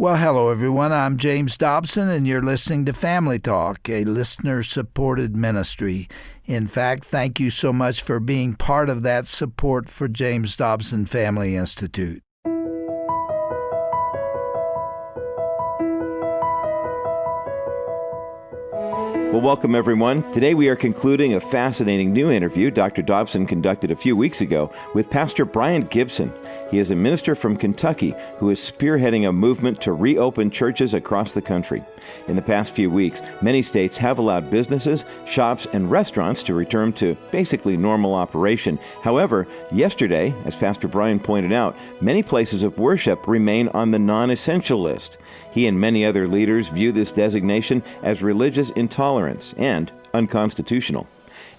Well, hello, everyone. I'm James Dobson, and you're listening to Family Talk, a listener-supported ministry. In fact, thank you so much for being part of that support for James Dobson Family Institute. Well, welcome, everyone. Today we are concluding a fascinating new interview Dr. Dobson conducted a few weeks ago with Pastor Brian Gibson. He is a minister from Kentucky who is spearheading a movement to reopen churches across the country. In the past few weeks, many states have allowed businesses, shops, and restaurants to return to basically normal operation. However, yesterday, as Pastor Brian pointed out, many places of worship remain on the non-essential list. He and many other leaders view this designation as religious intolerance and unconstitutional.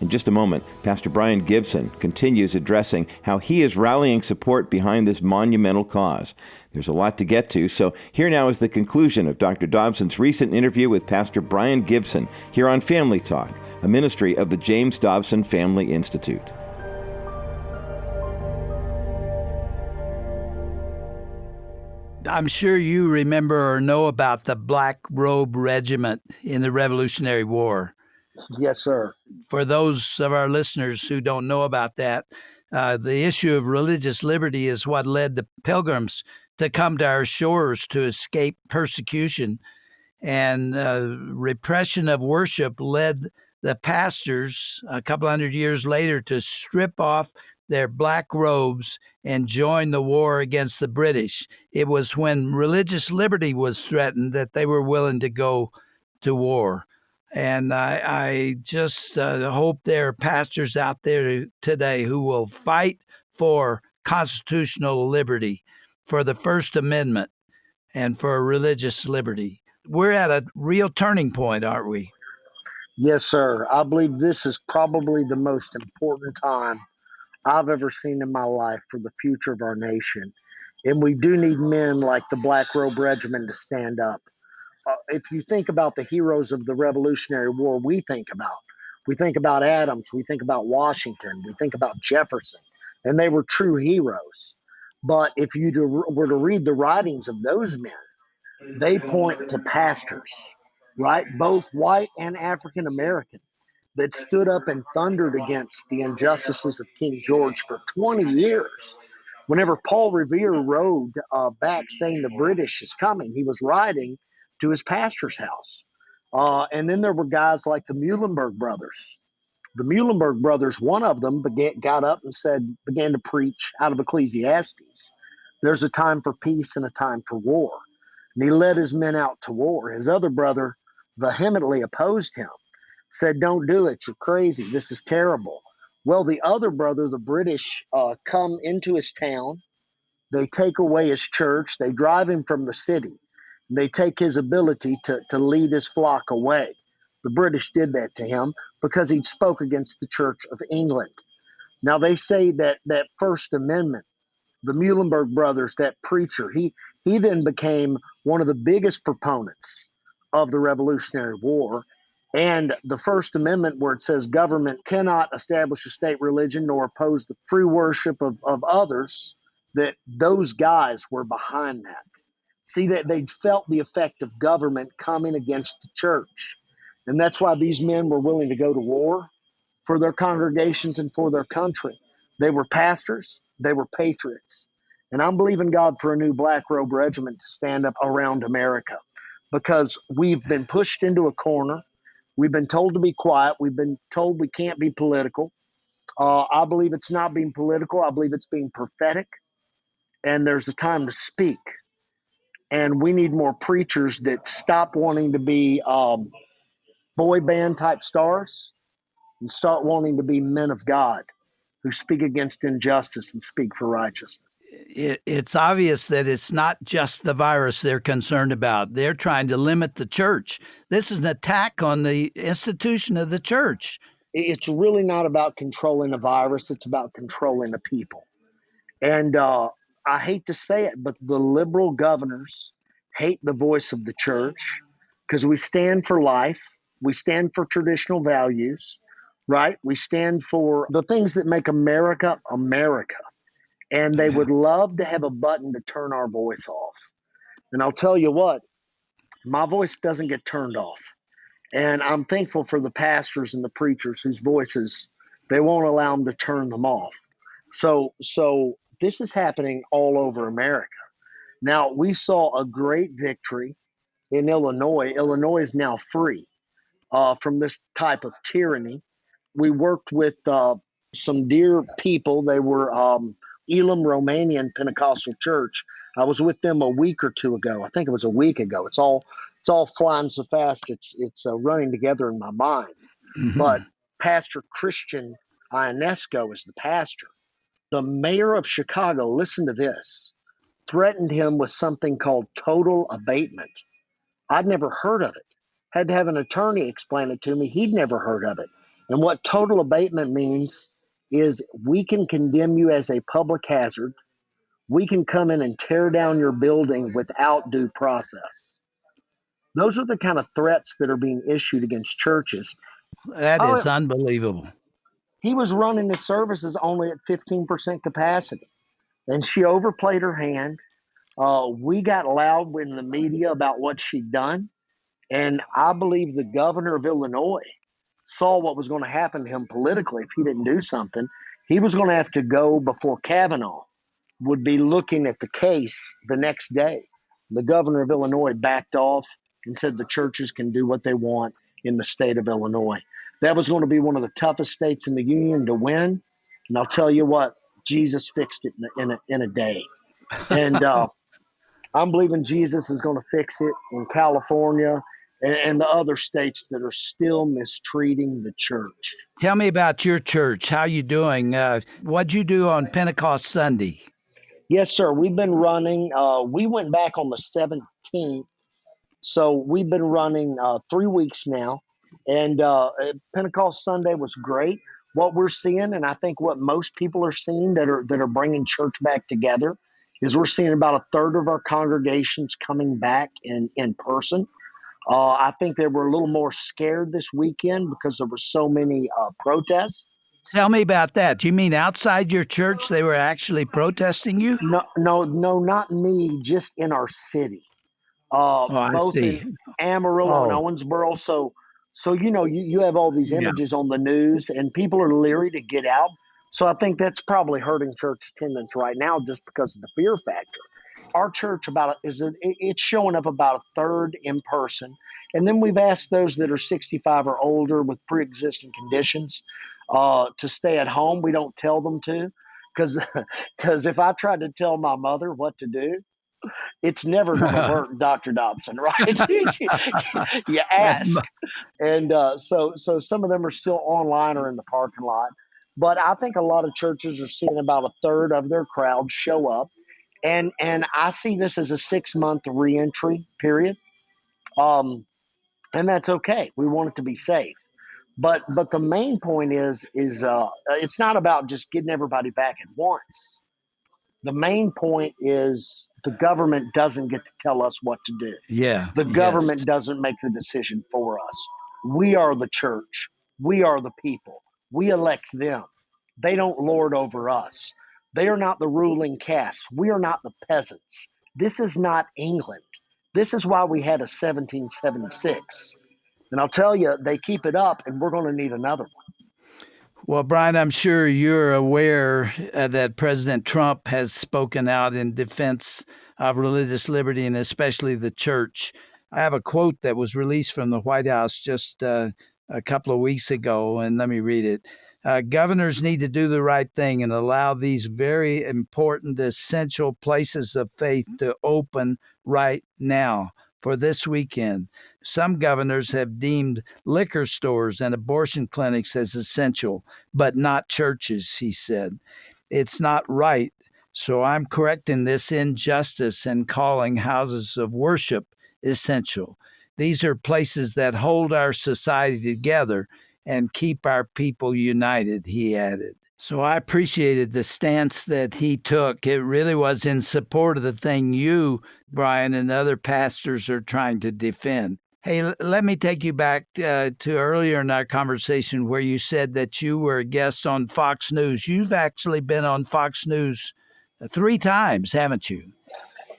In just a moment, Pastor Brian Gibson continues addressing how he is rallying support behind this monumental cause. There's a lot to get to, so here now is the conclusion of Dr. Dobson's recent interview with Pastor Brian Gibson here on Family Talk, a ministry of the James Dobson Family Institute. I'm sure you remember or know about the Black Robe Regiment in the Revolutionary War. Yes, sir. For those of our listeners who don't know about that, the issue of religious liberty is what led the pilgrims to come to our shores to escape persecution. And repression of worship led the pastors a couple hundred years later to strip off their black robes and join the war against the British. It was when religious liberty was threatened that they were willing to go to war. And I just hope there are pastors out there today who will fight for constitutional liberty, for the First Amendment, and for religious liberty. We're at a real turning point, aren't we? Yes, sir. I believe this is probably the most important time I've ever seen in my life for the future of our nation. And we do need men like the Black Robe Regiment to stand up. If you think about the heroes of the Revolutionary War, we think about Adams, we think about Washington, we think about Jefferson, and they were true heroes. But if you were to read the writings of those men, they point to pastors, right? Both white and African American, that stood up and thundered against the injustices of King George for 20 years. Whenever Paul Revere rode back saying the British is coming, he was riding to his pastor's house. And then there were guys like the Muhlenberg brothers. The Muhlenberg brothers, one of them got up and began to preach out of Ecclesiastes. There's a time for peace and a time for war. And he led his men out to war. His other brother vehemently opposed him, said, "Don't do it. You're crazy. This is terrible." Well, the other brother, the British, come into his town. They take away his church. They drive him from the city. They take his ability to lead his flock away. The British did that to him because he spoke against the Church of England. Now, they say that First Amendment, the Muhlenberg brothers, that preacher, he then became one of the biggest proponents of the Revolutionary War. And the First Amendment, where it says government cannot establish a state religion nor oppose the free worship of others, that those guys were behind that. See, that they felt the effect of government coming against the church. And that's why these men were willing to go to war for their congregations and for their country. They were pastors. They were patriots. And I'm believing God for a new Black Robe Regiment to stand up around America, because we've been pushed into a corner. We've been told to be quiet. We've been told we can't be political. I believe it's not being political. I believe it's being prophetic. And there's a time to speak. And we need more preachers that stop wanting to be boy band type stars and start wanting to be men of God who speak against injustice and speak for righteousness. It's obvious that it's not just the virus they're concerned about. They're trying to limit the church. This is an attack on the institution of the church. It's really not about controlling the virus. It's about controlling the people. And I hate to say it, but the liberal governors hate the voice of the church because we stand for life. We stand for traditional values, right? We stand for the things that make America, America. And they would love to have a button to turn our voice off. And I'll tell you what, my voice doesn't get turned off. And I'm thankful for the pastors and the preachers whose voices, they won't allow them to turn them off. So this is happening all over America. Now, we saw a great victory in Illinois. Illinois is now free from this type of tyranny. We worked with some dear people. They were Elam Romanian Pentecostal Church. I was with them a week or two ago. I think it was a week ago. It's all flying so fast. It's running together in my mind. Mhm. But Pastor Christian Ionesco is the pastor. The mayor of Chicago, listen to this, threatened him with something called total abatement. I'd never heard of it. Had to have an attorney explain it to me. He'd never heard of it. And what total abatement means is we can condemn you as a public hazard. We can come in and tear down your building without due process. Those are the kind of threats that are being issued against churches. That is unbelievable. He was running his services only at 15% capacity, and she overplayed her hand. We got loud in the media about what she'd done, and I believe the governor of Illinois saw what was going to happen to him politically if he didn't do something. He was going to have to go before Kavanaugh would be looking at the case the next day. The governor of Illinois backed off and said the churches can do what they want in the state of Illinois. That was going to be one of the toughest states in the union to win. And I'll tell you what, Jesus fixed it in a day. And I'm believing Jesus is going to fix it in California and the other states that are still mistreating the church. Tell me about your church. How you doing? What'd you do on Pentecost Sunday? Yes, sir. We've been running. We went back on the 17th. So we've been running 3 weeks now. And Pentecost Sunday was great. What we're seeing, and I think what most people are seeing that are bringing church back together, is we're seeing about a third of our congregations coming back in person. I think they were a little more scared this weekend because there were so many protests. Tell me about that. Do you mean outside your church they were actually protesting you? No, not me, just in our city. I Both see. in Amarillo and Owensboro. So you have all these images on the news, and people are leery to get out. So I think that's probably hurting church attendance right now, just because of the fear factor. Our church it's showing up about a third in person, and then we've asked those that are 65 or older with pre-existing conditions to stay at home. We don't tell them to, because if I tried to tell my mother what to do, it's never going to work, Dr. Dobson, right? You ask. And so some of them are still online or in the parking lot. But I think a lot of churches are seeing about a third of their crowd show up. And I see this as a 6-month reentry period. And that's okay. We want it to be safe. But the main point is it's not about just getting everybody back at once. The main point is the government doesn't get to tell us what to do. Yeah. The government doesn't make the decision for us. We are the church. We are the people. We elect them. They don't lord over us. They are not the ruling caste. We are not the peasants. This is not England. This is why we had a 1776. And I'll tell you, they keep it up, and we're going to need another one. Well, Brian, I'm sure you're aware that President Trump has spoken out in defense of religious liberty and especially the church. I have a quote that was released from the White House just a couple of weeks ago, and let me read it. Governors need to do the right thing and allow these very important, essential places of faith to open right now for this weekend. Some governors have deemed liquor stores and abortion clinics as essential, but not churches, he said. It's not right, so I'm correcting this injustice and calling houses of worship essential. These are places that hold our society together and keep our people united, he added. So I appreciated the stance that he took. It really was in support of the thing you, Brian, and other pastors are trying to defend. Hey, let me take you back to earlier in our conversation where you said that you were a guest on Fox News. You've actually been on Fox News 3 times, haven't you?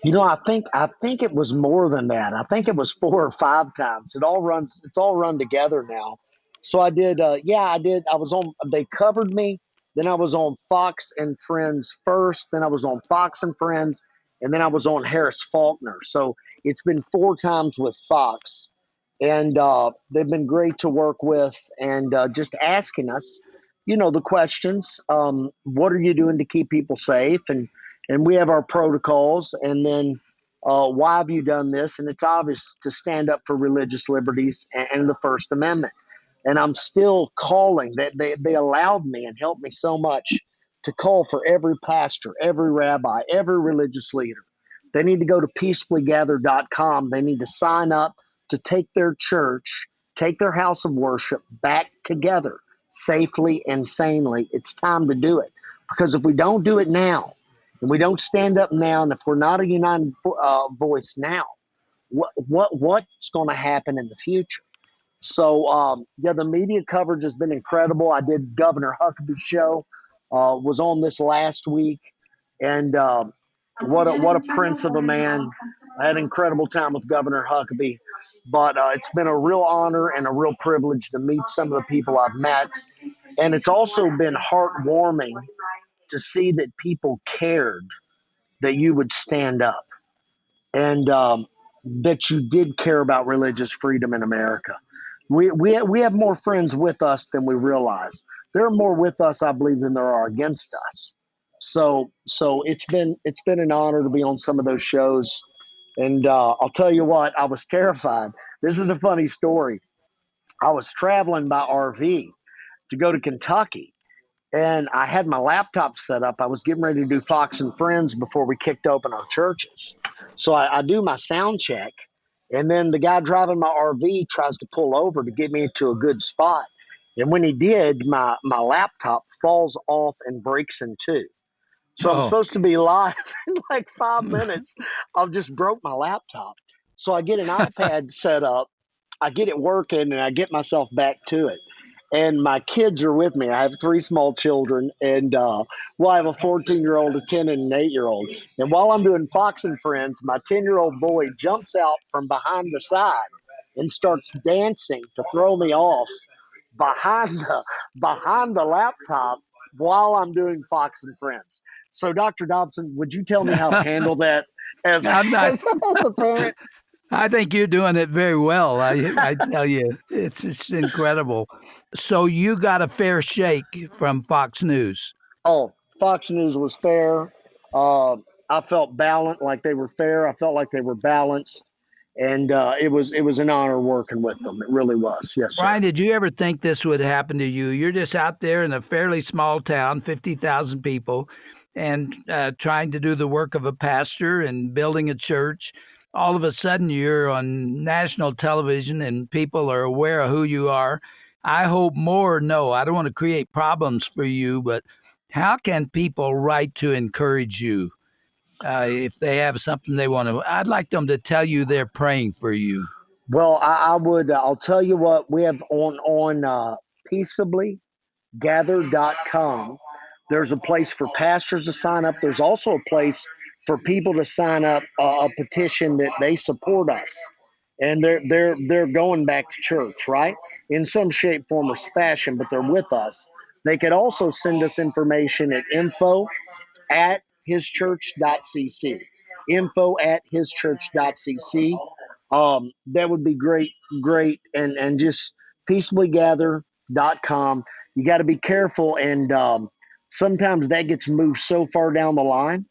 I think it was more than that. I think it was 4 or 5 times. It's all run together now. So I did. Yeah, I did. I was on. They covered me. Then I was on Fox and Friends first. Then I was on Fox and Friends, and then I was on Harris Faulkner. So it's been 4 times with Fox, and they've been great to work with, and just asking us, the questions. What are you doing to keep people safe? And we have our protocols, and then why have you done this? And it's obvious to stand up for religious liberties and the First Amendment. And I'm still calling. That they allowed me and helped me so much to call for every pastor, every rabbi, every religious leader. They need to go to peaceablygather.com. They need to sign up to take their church, take their house of worship back together safely and sanely. It's time to do it. Because if we don't do it now, and we don't stand up now, and if we're not a united voice now, what's going to happen in the future? So, yeah, the media coverage has been incredible. I did Governor Huckabee's show, was on this last week, and what a prince of a man. I had an incredible time with Governor Huckabee, but it's been a real honor and a real privilege to meet some of the people I've met, and it's also been heartwarming to see that people cared that you would stand up, and that you did care about religious freedom in America. We have more friends with us than we realize. There are more with us, I believe, than there are against us. So it's been an honor to be on some of those shows. And I'll tell you what, I was terrified. This is a funny story. I was traveling by RV to go to Kentucky, and I had my laptop set up. I was getting ready to do Fox and Friends before we kicked open our churches. So I do my sound check, and then the guy driving my RV tries to pull over to get me into a good spot. And when he did, my laptop falls off and breaks in two. So I'm supposed to be live in like 5 minutes. I've just broke my laptop. So I get an iPad set up, I get it working, and I get myself back to it. And my kids are with me. I have 3 small children, and I have a 14-year-old, a 10, and an 8-year-old. And while I'm doing Fox and Friends, my 10-year-old boy jumps out from behind the side and starts dancing to throw me off behind the laptop while I'm doing Fox and Friends. So, Dr. Dobson, would you tell me how to handle that as a parent? I think you're doing it very well. I tell you, it's just incredible. So you got a fair shake from Fox News. Oh, Fox News was fair. I felt balanced, like they were fair. I felt like they were balanced. And it was an honor working with them. It really was. Yes, sir. Brian, did you ever think this would happen to you? You're just out there in a fairly small town, 50,000 people, and trying to do the work of a pastor and building a church. All of a sudden, you're on national television and people are aware of who you are. I hope more. No, I don't want to create problems for you, but how can people write to encourage you? If they have something they want to, I'd like them to tell you they're praying for you. Well, I would. I'll tell you what we have on peaceablygather.com. There's a place for pastors to sign up. There's also a place for people to sign up a petition that they support us, and they're going back to church, right? In some shape, form, or fashion, but they're with us. They could also send us information at info@hischurch.cc. info@hischurch.cc. That would be great. And just peaceablygather.com. You got to be careful. And sometimes that gets moved so far down the line.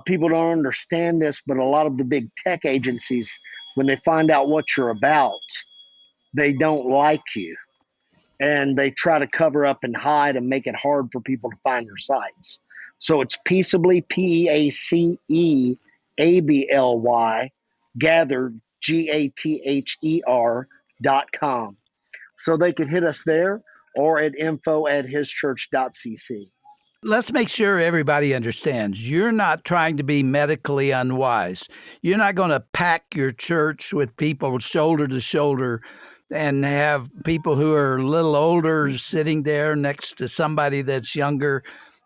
People don't understand this, but a lot of the big tech agencies, when they find out what you're about, they don't like you. And they try to cover up and hide and make it hard for people to find your sites. So it's peaceably, PEACEABLY, gather, GATHER.com. So they could hit us there or at info@hischurch.cc. Let's make sure everybody understands. You're not trying to be medically unwise. You're not going to pack your church with people shoulder to shoulder and have people who are a little older sitting there next to somebody that's younger.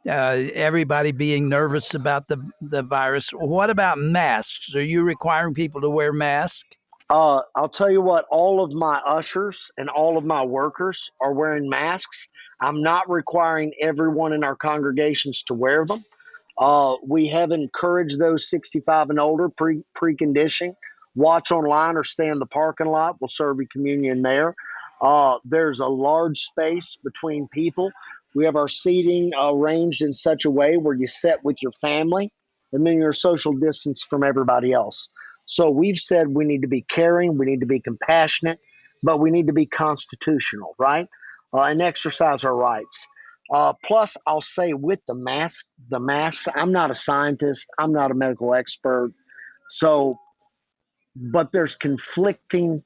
everybody being nervous about the virus. What about masks? Are you requiring people to wear masks? I'll tell you what, all of my ushers and all of my workers are wearing masks. I'm not requiring everyone in our congregations to wear them. We have encouraged those 65 and older preconditioning. Watch online or stay in the parking lot. We'll serve you communion there. There's a large space between people. We have our seating arranged in such a way where you sit with your family and then you're social distance from everybody else. So we've said we need to be caring, we need to be compassionate, but we need to be constitutional, right? And exercise our rights. Plus, I'll say with the masks, I'm not a scientist, I'm not a medical expert. So, but there's conflicting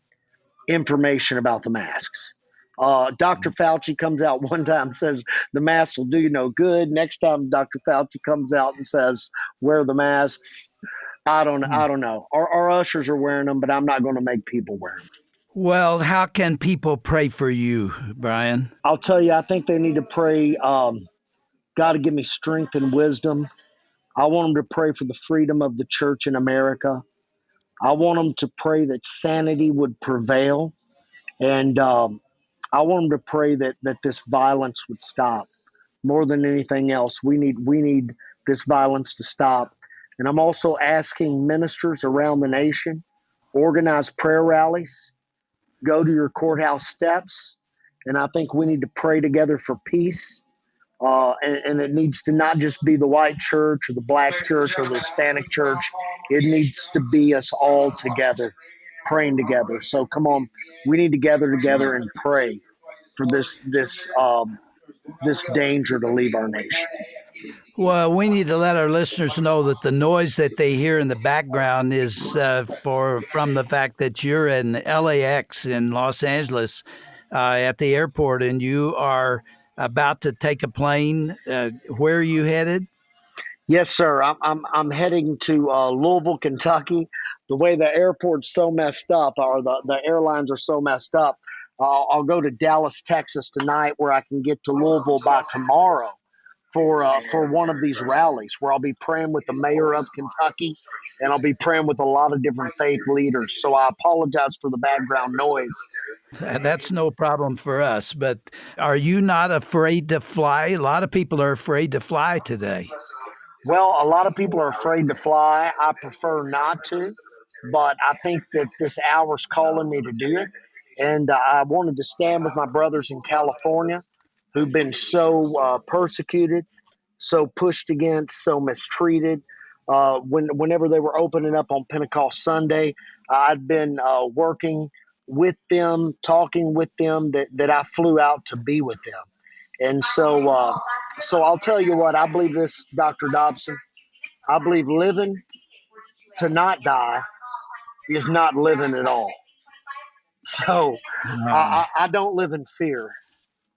information about the masks. Dr. Fauci comes out one time and says the masks will do you no good. Next time, Dr. Fauci comes out and says wear the masks. I don't know. Our ushers are wearing them, but I'm not going to make people wear them. Well, how can people pray for you, Brian? I'll tell you, I think they need to pray. God to give me strength and wisdom. I want them to pray for the freedom of the church in America. I want them to pray that sanity would prevail. And I want them to pray that this violence would stop. More than anything else, we need this violence to stop. And I'm also asking ministers around the nation, organize prayer rallies, go to your courthouse steps. And I think we need to pray together for peace. And it needs to not just be the white church or the black church or the Hispanic church. It needs to be us all together, praying together. So come on, we need to gather together and pray for this danger to leave our nation. Well, we need to let our listeners know that the noise that they hear in the background is from the fact that you're in LAX in Los Angeles at the airport, and you are about to take a plane. Where are you headed? Yes, sir. I'm heading to Louisville, Kentucky. The way the airport's so messed up, or the airlines are so messed up, I'll go to Dallas, Texas tonight, where I can get to Louisville by tomorrow for one of these rallies, where I'll be praying with the mayor of Kentucky, and I'll be praying with a lot of different faith leaders. So I apologize for the background noise. That's no problem for us. But are you not afraid to fly? A lot of people are afraid to fly today. Well, a lot of people are afraid to fly. I prefer not to, but I think that this hour's calling me to do it. And I wanted to stand with my brothers in California who've been so persecuted, so pushed against, so mistreated. Whenever they were opening up on Pentecost Sunday, I'd been working with them, talking with them, that I flew out to be with them. And so I'll tell you what, I believe this, Dr. Dobson. I believe living to not die is not living at all. So I don't live in fear.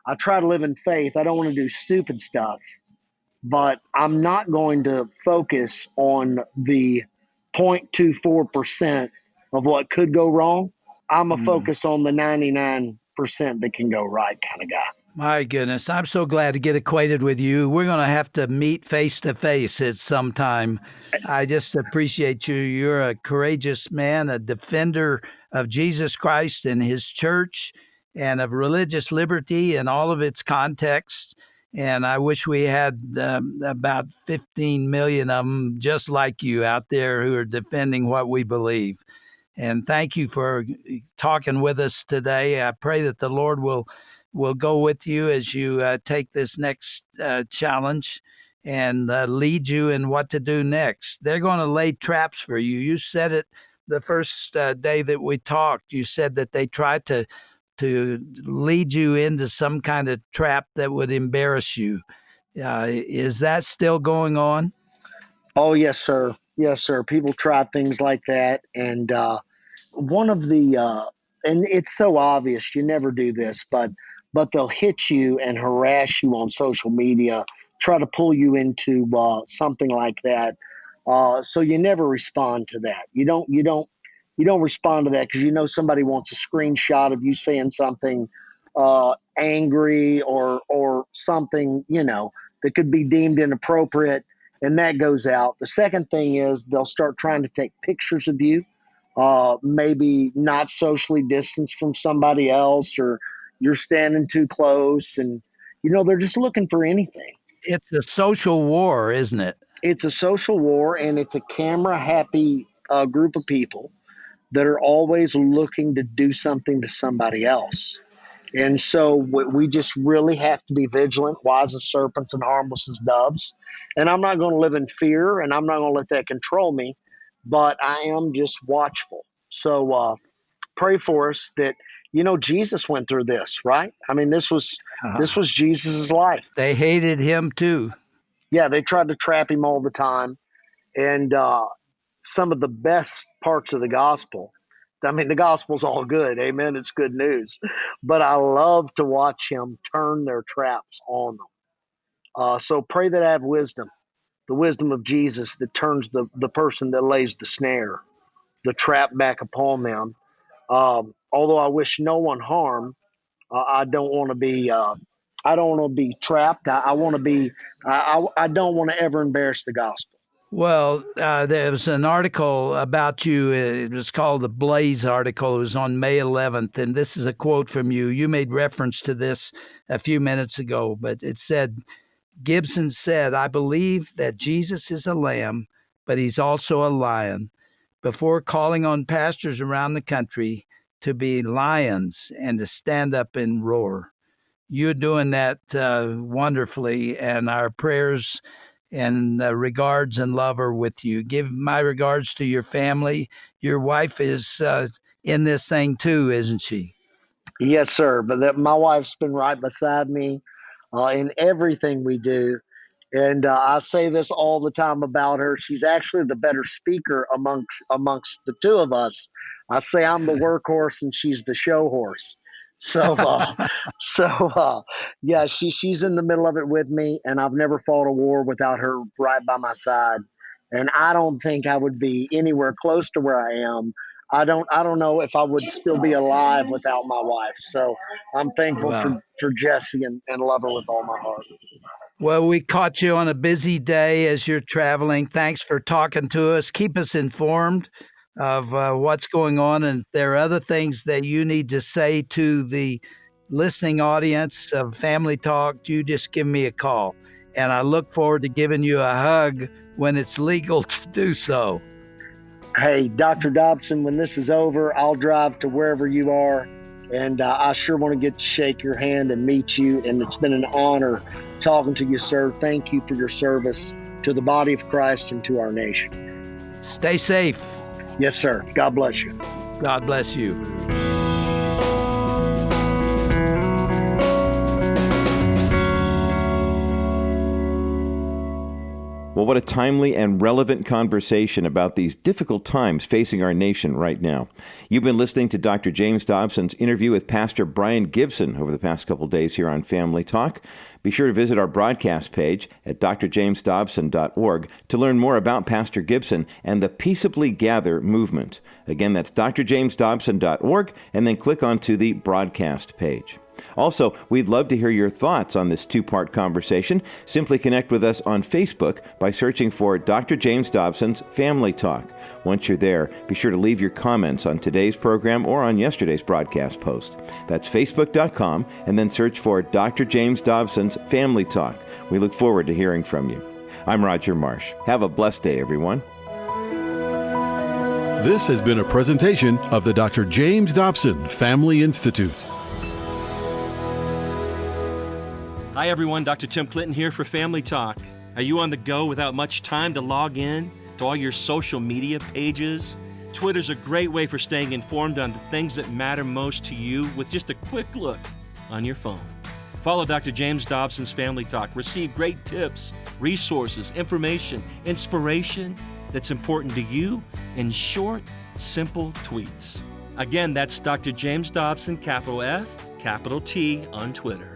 I try to live in faith. I don't want to do stupid stuff, but I'm not going to focus on the 0.24% of what could go wrong. I'm a focus on the 99% that can go right kind of guy. My goodness, I'm so glad to get acquainted with you. We're going to have to meet face to face at some time. I just appreciate you. You're a courageous man, a defender of Jesus Christ and his church and of religious liberty and all of its contexts. And I wish we had about 15 million of them just like you out there who are defending what we believe. And thank you for talking with us today. I pray that the Lord will go with you as you take this next challenge and lead you in what to do next. They're going to lay traps for you. You said it the first day that we talked. You said that they tried to lead you into some kind of trap that would embarrass you. Is that still going on? Oh, yes, sir. Yes, sir. People try things like that. And one of the, and it's so obvious, you never do this, but they'll hit you and harass you on social media, try to pull you into something like that. So you never respond to that. You don't respond to that because you know somebody wants a screenshot of you saying something angry or something, that that could be deemed inappropriate, and that goes out. The second thing is they'll start trying to take pictures of you, maybe not socially distanced from somebody else, or you're standing too close, and they're just looking for anything. It's a social war, isn't it? It's a social war, and it's a camera-happy group of people that are always looking to do something to somebody else. And so we just really have to be vigilant, wise as serpents and harmless as doves. And I'm not going to live in fear, and I'm not going to let that control me, but I am just watchful. So pray for us that, Jesus went through this, right? I mean, this was Jesus's life. They hated him too. Yeah, they tried to trap him all the time. And some of the best parts of the gospel, I mean, the gospel's all good. Amen. It's good news. But I love to watch him turn their traps on them. So pray that I have wisdom, the wisdom of Jesus that turns the person that lays the snare, the trap back upon them. Although I wish no one harm, I don't want to be trapped. I want to be. I don't want to ever embarrass the gospel. Well, there was an article about you. It was called the Blaze article. It was on May 11th, and this is a quote from you. You made reference to this a few minutes ago, but it said, Gibson said, "I believe that Jesus is a lamb, but he's also a lion." Before calling on pastors around the country to be lions and to stand up and roar. You're doing that wonderfully, and our prayers and regards and love are with you. Give my regards to your family. Your wife is in this thing too, isn't she? Yes, sir. But my wife's been right beside me in everything we do. And I say this all the time about her. She's actually the better speaker amongst the two of us. I say I'm the workhorse and she's the show horse. So, yeah, she's in the middle of it with me, and I've never fought a war without her right by my side. And I don't think I would be anywhere close to where I am. I don't know if I would still be alive without my wife. So I'm thankful for Jessie and love her with all my heart. Well, we caught you on a busy day as you're traveling. Thanks for talking to us. Keep us informed of what's going on. And if there are other things that you need to say to the listening audience of Family Talk, you just give me a call. And I look forward to giving you a hug when it's legal to do so. Hey, Dr. Dobson, when this is over, I'll drive to wherever you are. And I sure want to get to shake your hand and meet you. And it's been an honor talking to you, sir. Thank you for your service to the body of Christ and to our nation. Stay safe. Yes, sir. God bless you. God bless you. Well, what a timely and relevant conversation about these difficult times facing our nation right now. You've been listening to Dr. James Dobson's interview with Pastor Brian Gibson over the past couple of days here on Family Talk. Be sure to visit our broadcast page at drjamesdobson.org to learn more about Pastor Gibson and the Peaceably Gather movement. Again, that's drjamesdobson.org, and then click onto the broadcast page. Also, we'd love to hear your thoughts on this two-part conversation. Simply connect with us on Facebook by searching for Dr. James Dobson's Family Talk. Once you're there, be sure to leave your comments on today's program or on yesterday's broadcast post. That's facebook.com, and then search for Dr. James Dobson's Family Talk. We look forward to hearing from you. I'm Roger Marsh. Have a blessed day, everyone. This has been a presentation of the Dr. James Dobson Family Institute. Hi everyone, Dr. Tim Clinton here for Family Talk. Are you on the go without much time to log in to all your social media pages? Twitter's a great way for staying informed on the things that matter most to you with just a quick look on your phone. Follow Dr. James Dobson's Family Talk. Receive great tips, resources, information, inspiration that's important to you in short, simple tweets. Again, that's Dr. James Dobson, capital F, capital T on Twitter.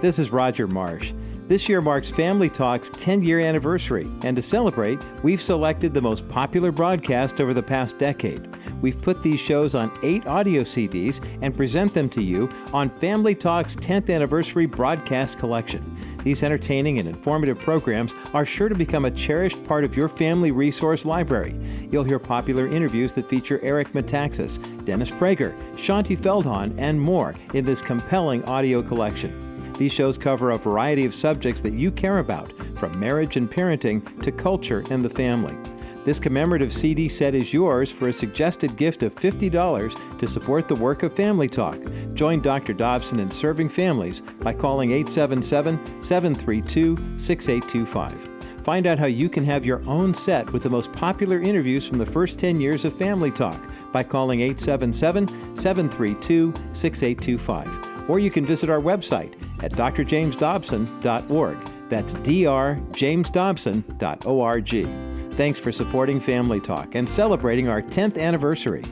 This is Roger Marsh. This year marks Family Talk's 10-year anniversary, and to celebrate, we've selected the most popular broadcast over the past decade. We've put these shows on 8 audio CDs and present them to you on Family Talk's 10th Anniversary Broadcast Collection. These entertaining and informative programs are sure to become a cherished part of your family resource library. You'll hear popular interviews that feature Eric Metaxas, Dennis Prager, Shanti Feldhahn, and more in this compelling audio collection. These shows cover a variety of subjects that you care about, from marriage and parenting to culture and the family. This commemorative CD set is yours for a suggested gift of $50 to support the work of Family Talk. Join Dr. Dobson in serving families by calling 877-732-6825. Find out how you can have your own set with the most popular interviews from the first 10 years of Family Talk by calling 877-732-6825. Or you can visit our website at drjamesdobson.org. That's drjamesdobson.org. Thanks for supporting Family Talk and celebrating our 10th anniversary.